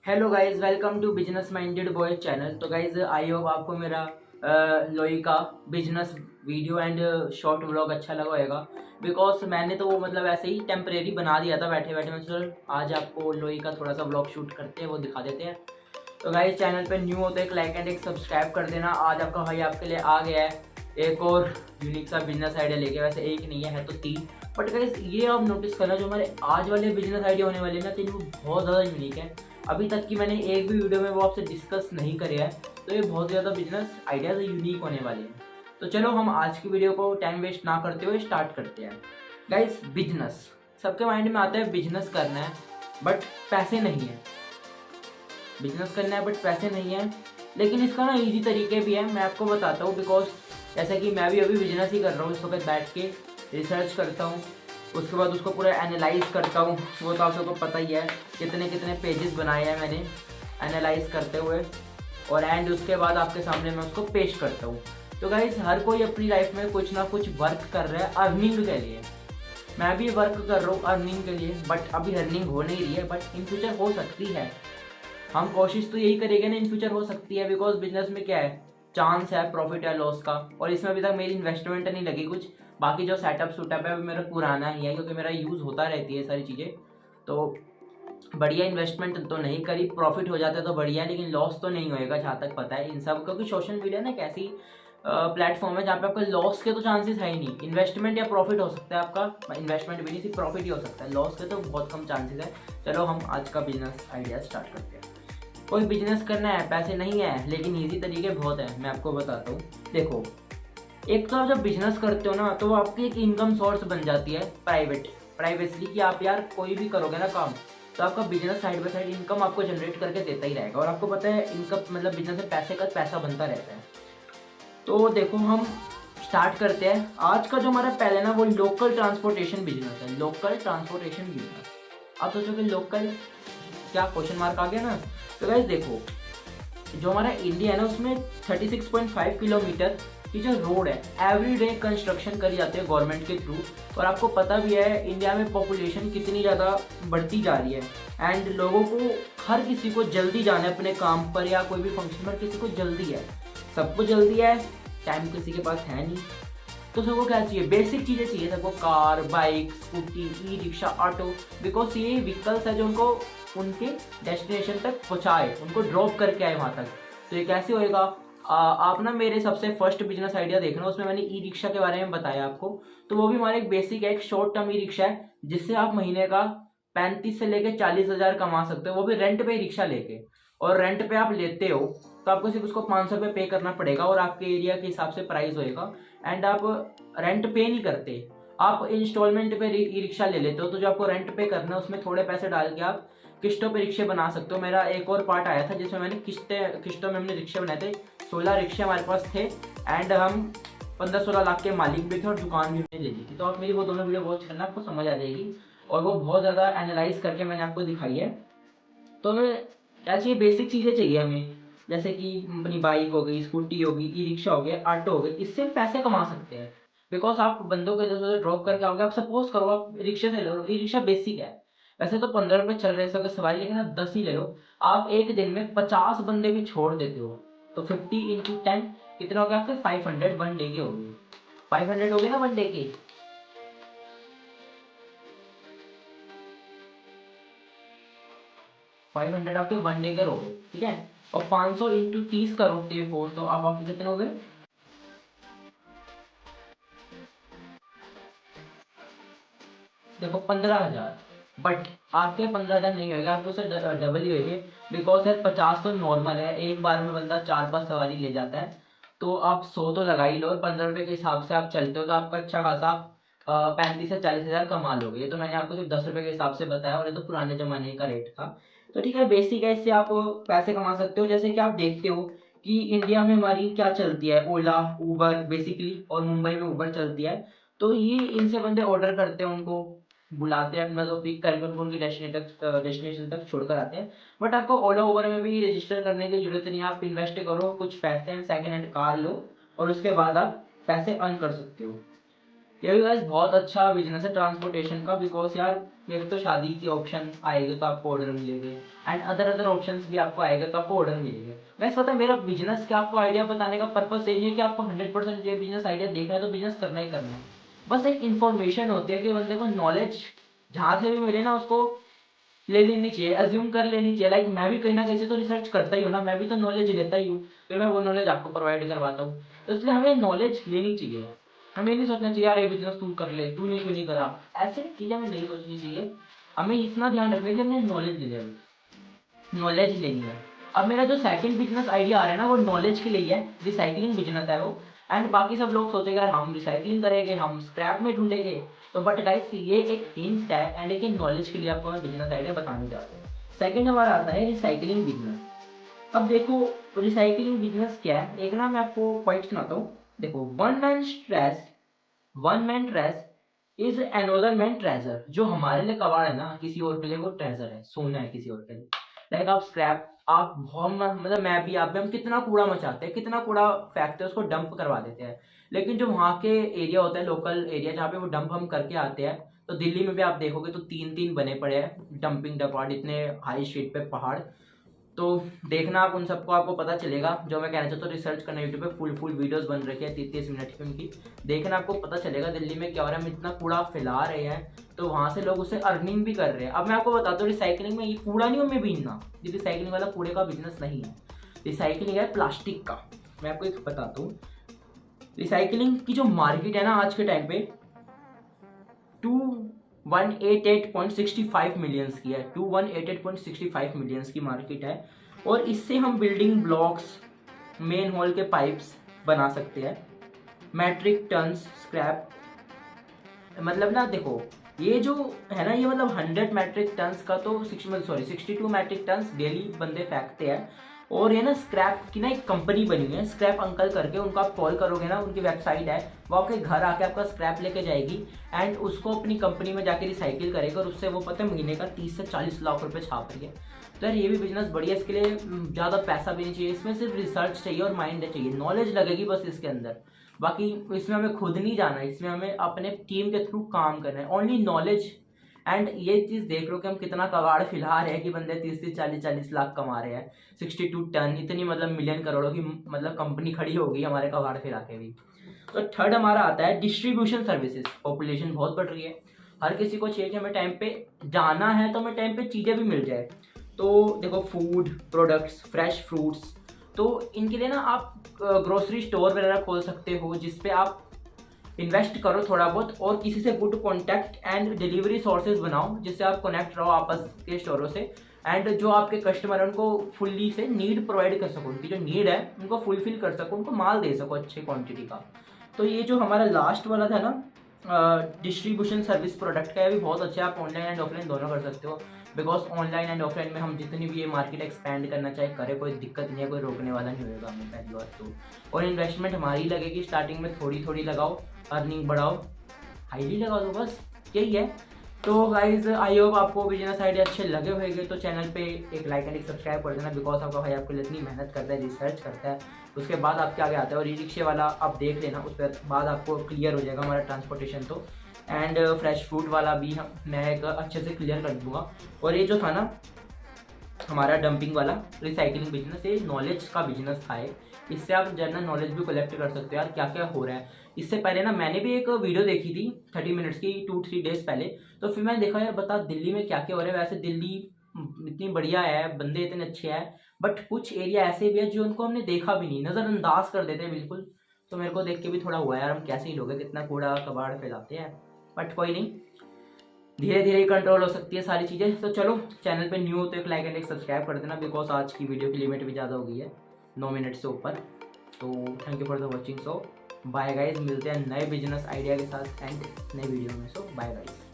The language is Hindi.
Hello guys, welcome to business minded boy channel. तो गाइस, आई होप आपको मेरा लोई का business video and short vlog अच्छा लगा होगा। बिकॉज मैंने तो वो मतलब ऐसे ही टेम्परेरी बना दिया था बैठे बैठे। मैं चलो आज आपको लोई का थोड़ा सा व्लॉग शूट करते हैं, वो दिखा देते हैं। तो गाइस, चैनल पे न्यू हो तो एक लाइक एंड एक सब्सक्राइब कर देना। आज आपका भाई आपके लिए आ गया है एक और यूनिक सा बिजनेस आइडिया लेके। वैसे एक नहीं है तो तीन, बट गाइस ये आप नोटिस करना, जो हमारे आज वाले बिजनेस आइडिया होने वाले हैं ना, तीन वो बहुत ज़्यादा यूनिक है। अभी तक की मैंने एक भी वीडियो में वो आपसे डिस्कस नहीं करे है। तो ये बहुत ज़्यादा बिजनेस आइडियाज यूनिक होने वाले हैं। तो चलो हम आज की वीडियो को टाइम वेस्ट ना करते हुए स्टार्ट करते हैं। गाइस, बिजनेस सबके माइंड में आता है, बिजनेस करना है बट पैसे नहीं है। बिजनेस करना है बट पैसे नहीं है, लेकिन इसका ना इजी तरीके भी है, मैं आपको बताता हूँ। बिकॉज जैसे कि मैं भी अभी बिजनेस ही कर रहा हूँ, इस वक्त बैठ के रिसर्च करता हूँ, उसके बाद उसको पूरा एनालाइज करता हूँ। वो तो आप सबको पता ही है, कितने कितने पेजेस बनाए हैं मैंने एनालाइज करते हुए, और एंड उसके बाद आपके सामने मैं उसको पेश करता हूँ। तो गाइस, हर कोई अपनी लाइफ में कुछ ना कुछ वर्क कर रहा है अर्निंग के लिए। मैं भी वर्क कर रहा हूँ अर्निंग के लिए, बट अभी अर्निंग हो नहीं रही है, बट इन फ्यूचर हो सकती है। हम कोशिश तो यही करेंगे ना, इन फ्यूचर हो सकती है। बिकॉज बिजनेस में क्या है, चांस है प्रॉफिट या लॉस का, और इसमें अभी तक मेरी इन्वेस्टमेंट नहीं लगी कुछ। बाकी जो सेटअप सुटअप है वो मेरा पुराना ही है, क्योंकि मेरा यूज़ होता रहती है सारी चीज़ें। तो बढ़िया इन्वेस्टमेंट तो नहीं करी, प्रॉफिट हो जाता है तो बढ़िया, लेकिन लॉस तो नहीं होएगा जहाँ तक पता है इन सब। क्योंकि सोशल मीडिया ना एक ऐसी प्लेटफॉर्म है जहाँ पे आपका लॉस के तो चांसेस है ही नहीं। इन्वेस्टमेंट या प्रॉफिट हो सकता है आपका, इन्वेस्टमेंट भी नहीं, सिर्फ प्रॉफिट ही हो सकता है, लॉस के तो बहुत कम चांसेस है। चलो हम आज का बिजनेस आइडिया स्टार्ट करते हैं। कोई बिजनेस करना है, पैसे नहीं है, लेकिन इजी तरीके बहुत है, मैं आपको बताता हूँ। देखो, एक तो आप जब बिजनेस करते हो ना, तो आपकी एक इनकम सोर्स बन जाती है प्राइवेटली, कि आप यार कोई भी करोगे ना काम, तो आपका business side by side income आपको जनरेट करके देता ही रहेगा। और आपको पता है इनकम मतलब बिजनेस में पैसे का पैसा बनता रहता है। तो देखो हम स्टार्ट करते हैं। आज का जो हमारा पहले ना, वो लोकल ट्रांसपोर्टेशन बिजनेस है। लोकल ट्रांसपोर्टेशन बिजनेस, आप सोचोगे लोकल क्या, क्वेश्चन मार्क आ गया ना। तो गाइस देखो, जो हमारा इंडिया है ना, उसमें 36.5 किलोमीटर की जो रोड है, एवरीडे कंस्ट्रक्शन करी जाती है गवर्नमेंट के थ्रू। और आपको पता भी है इंडिया में पॉपुलेशन कितनी ज़्यादा बढ़ती जा रही है, एंड लोगों को हर किसी को जल्दी जाना है अपने काम पर या कोई भी फंक्शन पर, किसी को जल्दी है, सबको जल्दी है, टाइम किसी के पास है नहीं। तो सबको क्या चाहिए, बेसिक चीज़ें चाहिए सबको, car, bike, scooty, e rickshaw, auto. Because ये व्हीकल्स है जो उनको उनके डेस्टिनेशन तक पहुँचाए, उनको ड्रॉप करके आए वहाँ तक। तो ये कैसे होएगा, आप ना मेरे सबसे फर्स्ट बिजनेस आइडिया देखना, उसमें मैंने ई रिक्शा के बारे में बताया आपको। तो वो भी हमारा एक बेसिक है, एक शॉर्ट टर्म ई रिक्शा है, जिससे आप महीने का 35 से लेके 40 हज़ार कमा सकते हो, वो भी रेंट पे रिक्शा लेके। और रेंट पे आप लेते हो तो आपको सिर्फ उसको 500 रुपये पे करना पड़ेगा, और आपके एरिया के हिसाब से प्राइस होएगा। एंड आप रेंट पे नहीं करते, आप इंस्टॉलमेंट पे ई रिक्शा ले लेते हो। तो जो आपको रेंट पे करना है, उसमें थोड़े पैसे डाल के आप किस्तों पे रिक्शे बना सकते हो। मेरा एक और पार्ट आया था जिसमें मैंने किस्तों में हमने रिक्शे बनाए थे। 16 रिक्शे हमारे पास थे, एंड हम 15-16 लाख के मालिक भी थे, और दुकान भी हमने ले ली थी। तो आप मेरी वो दोनों वीडियो वॉच करना, आपको समझ आ जाएगी। और वो बहुत ज़्यादा एनालाइज करके मैंने आपको दिखाई है। तो हमें क्या चाहिए, बेसिक चीज़ें चाहिए हमें, जैसे कि अपनी बाइक हो गई, स्कूटी होगी, ई रिक्शा हो गया, ऑटो हो गया। इससे हम पैसे कमा सकते हैं। बिकॉज आप बंदों के जैसे ड्रॉप करके आओगे, आप सपोज करो आप रिक्शे से लो, ई रिक्शा बेसिक है, वैसे तो 15 रुपये चल रहे हैं इसका सवारी, लेकिन आप 10 ही ले लो। आप एक दिन में 50 बंदे भी छोड़ देते हो, तो 50 × 10 कितना हो गया आपके, 500 वन डे के हो गए। 500 हो गए ना वन डे के। 500 आपके वन डे के हो गए, ठीक है। और 500 × 30 करोगे फोर, तो आप आपके कितने हो गए, देखो 15 हज़ार। बट आपके 15 हज़ार नहीं होगा, आपको उससे डबल ही होगी। बिकॉज यार 50 तो नॉर्मल है, एक बार में बंदा 4-5 सवारी ले जाता है। तो आप 100 तो लगा ही लो, और 15 रुपये के हिसाब से आप चलते हो, तो आपका अच्छा खासा 35 से 40 हज़ार कमा लोगे। ये तो मैंने आपको सिर्फ 10 रुपये के हिसाब से बताया, और ये तो पुराने ज़माने का रेट था। तो ठीक है, बेसिक है, इससे आप पैसे कमा सकते हो। जैसे कि आप देखते हो कि इंडिया में हमारी क्या चलती है, ओला, उबर बेसिकली, और मुंबई में उबर चलती है। तो ये इनसे बंदे ऑर्डर करते हैं, उनको बुलाते हैं, मतलब पिक करके उनको उनकी डेस्टिनेशन तक छोड़कर आते हैं। बट आपको ओला उबर में भी रजिस्टर करने की जरूरत नहीं है, आप इन्वेस्ट करो कुछ पैसे, सेकंड हैंड कार लो, और उसके बाद आप पैसे अर्न कर सकते हो। ये भी गाइस बहुत अच्छा बिजनेस है ट्रांसपोर्टेशन का, बिकॉज यार एक तो शादी की ऑप्शन आएगी तो आपको ऑर्डर मिलेंगे, एंड अदर अदर ऑप्शंस भी आपको आएगा तो आपको ऑर्डर मिलेंगे। गाइस पता है मेरा बिजनेस का आपको आइडिया बताने का पर्पस यही है कि आपको 100% ये बिजनेस आइडिया देखना है तो बिजनेस करना ही करना है। बस एक इन्फॉर्मेशन होती है कि बंदे को नॉलेज जहाँ से भी मिले ना उसको ले लेनी चाहिए, अज्यूम कर लेनी चाहिए। लाइक मैं भी कहीं ना कहीं से तो रिसर्च करता ही हूँ ना, मैं भी तो नॉलेज लेता ही हूँ, फिर मैं वो नॉलेज आपको प्रोवाइड करवाता हूँ। तो इसलिए हमें नॉलेज लेनी चाहिए, हमें नहीं सोचना चाहिए यार ये बिजनेस तू कर ले, तूने क्यों नहीं करा, ऐसे चीजें हमें नहीं सोचनी चाहिए। हमें इतना ध्यान रखना है कि हमें नॉलेज ले लेनी, नॉलेज लेनी है। अब मेरा जो सेकंड बिजनेस आइडिया आ रहा है ना वो नॉलेज के लिए है, रिसाइकलिंग बिजनेस है वो। एंड बाकी सब लोग सोचेंगे यार हम रिसाइकलिंग करेंगे, हम स्क्रैप में ढूंढेंगे। तो बट गाइस ये एक हिंट है एंड एक नॉलेज के लिए आपको मैं बिजनेस आइडिया बताने जा रहा हूँ। सेकंड हमारा आता है रिसाइकलिंग बिजनेस। अब देखो रिसाइकलिंग बिजनेस क्या है, एक ना मैं आपको पॉइंट सुनाता हूँ। देखो one man trace is another man treasure. जो हमारे लिए कबाड़ है ना किसी और के लिए वो ट्रेजर है, सोना है किसी और के लिए। लाइक आप स्क्रैप आप बहुत मतलब मैं भी आप भी हम कितना कूड़ा मचाते हैं, कितना कूड़ा फेंकते हैं, उसको डंप करवा देते हैं। लेकिन जो वहाँ के एरिया होता है, लोकल एरिया जहाँ पे वो डंप हम करके आते हैं, तो दिल्ली में भी आप देखोगे तो तीन तीन बने पड़े हैं डंपिंग डिपार्ट, इतने हाई स्ट्रीट पे पहाड़। तो देखना आप उन सबको आपको पता चलेगा। जो मैं कहना चाहता हूँ रिसर्च करना, यूट्यूब पे फुल फुल वीडियोस बन रखी है 30-30 मिनट की उनकी। देखना आपको पता चलेगा दिल्ली में क्या हो रहा है, हम इतना कूड़ा फैला रहे हैं तो वहाँ से लोग उससे अर्निंग भी कर रहे हैं। अब मैं आपको बताता हूँ रिसाइकलिंग में ये कूड़ा नहीं हमें बीनना, ये रिसाइकलिंग वाला कूड़े का बिजनेस नहीं है। रिसाइकलिंग है प्लास्टिक का। मैं आपको एक बताता हूँ, रिसाइकलिंग की जो मार्केट है ना आज के टाइम पे 218.65 मिलियंस की है, 218.65 मिलियंस की मार्केट है। और इससे हम बिल्डिंग ब्लॉक्स, मेन हॉल के पाइप्स बना सकते हैं। मैट्रिक टन्स स्क्रैप, मतलब ना देखो ये जो है ना ये मतलब 100 मैट्रिक टन्स का तो 62 मैट्रिक टन्स डेली बंदे फेंकते हैं। और ये ना स्क्रैप की ना एक कंपनी बनी है, स्क्रैप अंकल करके, उनको आप कॉल करोगे ना, उनकी वेबसाइट है, वो आपके घर आके आपका स्क्रैप लेके जाएगी एंड उसको अपनी कंपनी में जाके रिसाइकिल करेगा और उससे वो पता है महीने का 30 से 40 लाख रुपए छाप रही है। तो यार ये भी बिजनेस बढ़िया, इसके लिए ज़्यादा पैसा भी नहीं चाहिए, इसमें सिर्फ रिसर्च चाहिए और माइंड चाहिए, नॉलेज लगेगी बस इसके अंदर। बाकी इसमें हमें खुद नहीं जाना है, इसमें हमें अपने टीम के थ्रू काम करना है, ओनली नॉलेज। एंड ये चीज़ देख लो कि हम कितना कबाड़ फैला रहे हैं कि बंदे 30-40 लाख कमा रहे हैं, 62 टन, इतनी मतलब मिलियन करोड़ों की मतलब कंपनी खड़ी हो गई हमारे कबाड़ फैला के भी। तो थर्ड हमारा आता है डिस्ट्रीब्यूशन सर्विसेज। पॉपुलेशन बहुत बढ़ रही है, हर किसी को चाहिए कि हमें टाइम पे जाना है तो हमें टाइम पे चीज़ें भी मिल जाए। तो देखो फूड प्रोडक्ट्स, फ्रेश फ्रूट्स, तो इनके लिए ना आप ग्रोसरी स्टोर वगैरह खोल सकते हो जिसपे आप इन्वेस्ट करो थोड़ा बहुत, और किसी से good contact and delivery sources बनाओ जिससे आप कनेक्ट रहो आपस के स्टोरों से। एंड जो आपके कस्टमर है उनको फुल्ली से नीड प्रोवाइड कर सको, उनकी जो नीड है उनको फुलफिल कर सको, उनको माल दे सको अच्छी क्वांटिटी का। तो ये जो हमारा लास्ट वाला था ना डिस्ट्रीब्यूशन सर्विस प्रोडक्ट का, ये भी बहुत अच्छा है, आप ऑनलाइन एंड ऑफलाइन दोनों कर सकते हो। बिकॉज ऑनलाइन एंड ऑफलाइन में हम जितनी भी ये मार्केट एक्सपैंड करना चाहे करें, कोई दिक्कत नहीं है, कोई रोकने वाला नहीं होगा हमें, पहली बात तो। और इन्वेस्टमेंट हमारी लगेगी स्टार्टिंग में, थोड़ी थोड़ी लगाओ, अर्निंग बढ़ाओ, हाईली लगा दो, बस यही है। तो गाइज आई होप आपको बिजनेस आइडिया अच्छे लगे होंगे, तो चैनल पे एक लाइक एंड एक सब्सक्राइब कर देना, बिकॉज आपका भाई आपके लिए इतनी मेहनत करता है, रिसर्च करता है, उसके बाद आपके आगे आता है। और ई रिक्शे वाला आप देख लेना, उस पर बाद आपको क्लियर हो जाएगा हमारा ट्रांसपोर्टेशन तो। एंड फ्रेश फ्रूट वाला भी मैं एक अच्छे से क्लियर कर दूंगा। और ये जो था ना हमारा डंपिंग वाला रिसाइकलिंग बिजनेस, ये नॉलेज का बिजनेस था, इससे आप जनरल नॉलेज भी कलेक्ट कर सकते हो यार क्या क्या हो रहा है। इससे पहले ना मैंने भी एक वीडियो देखी थी 30 मिनट्स की 2-3 डेज पहले, तो फिर मैंने देखा यार बता दिल्ली में क्या क्या हो रहा है। वैसे दिल्ली इतनी बढ़िया है, बंदे इतने अच्छे हैं, बट कुछ एरिया ऐसे भी है जो उनको हमने देखा भी नहीं, नज़रअंदाज कर देते हैं बिल्कुल। तो मेरे को देख के भी थोड़ा हुआ यार हम कैसे ही लोग हैं, कितना कूड़ा कबाड़ फैलाते हैं, बट कोई नहीं, धीरे धीरे कंट्रोल हो सकती है सारी चीज़ें। तो चलो चैनल पे न्यू हो तो एक लाइक एंड एक सब्सक्राइब कर देना, बिकॉज आज की वीडियो की लिमिट भी ज़्यादा हो गई है, 9 मिनट से ऊपर। तो thank you for the watching. So bye guys, मिलते हैं नए बिजनेस आइडिया के साथ एंड नए वीडियो में। सो बाय गाइज।